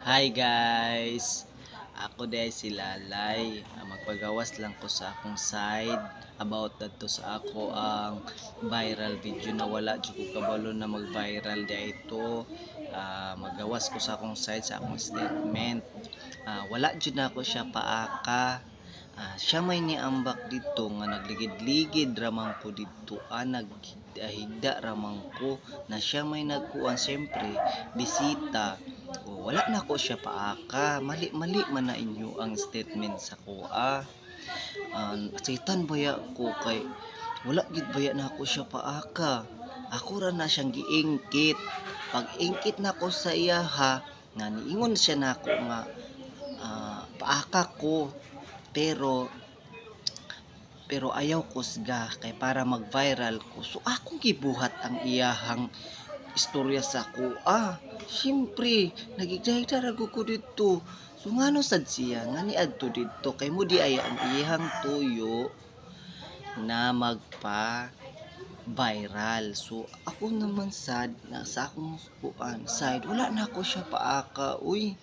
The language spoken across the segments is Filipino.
Hi guys! Ako dahil si Lalay. Magpagawas lang ko sa akong side about dito sa ako ang viral video na wala dyan ko kabalo na mag-viral dito. Magawas ko sa akong side sa akong statement. Wala dyan ako siya paaka. Siya may niambak dito nga nagligid-ligid ramang ko dito naghigda ramang ko na siya may nagkuan siyempre bisita. Wala na ko siya paaka, mali-mali man na inyo ang statement sa kuha. Satan baya ko kay wala gid baya na ako siya paaka. Ako ra na siyang giingkit. Pag ingkit na ko sa iya ha, nga niingon siya nako nga paaka ko, pero ayaw ko sga kay para mag-viral ko. So akong gibuhat ang iyahang istorya sa ko. Siyempre nagigdayda ko dito. So ngano sad siya nga niadto dito kay mo di ay ang iyahang tuyo na magpa viral. So ako naman sad na sa akong side wala na ako siya paaka. Uy,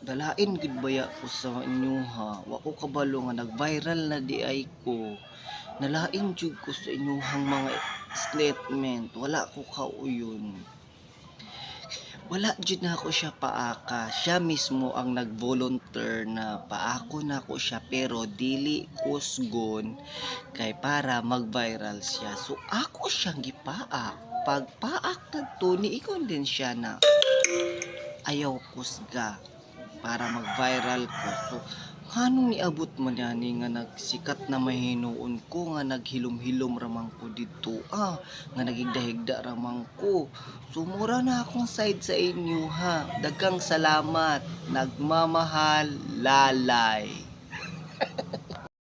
dalain gid baya ko sa inyo ha. Wa ko kabalo nga nag-viral na di ay ko. Nalain jud ko sa inyohang mga statement. Wala ko kauyon. Wala jud na ako siya paaka. Siya mismo ang nag-volunteer na paako na ako siya pero dili kusgon kay para mag-viral siya. So ako siyang gipaak. Pag paak na to, niikon din siya na ayaw kusga para mag-viral ko. So, anong niabot man yani nga nagsikat na mahinuon ko nga naghilom-hilom ramang ko dito nga nagigdahigda ramang ko. So mura na akong side sa inyo ha. Daghang salamat. Nagmamahal, Lalay.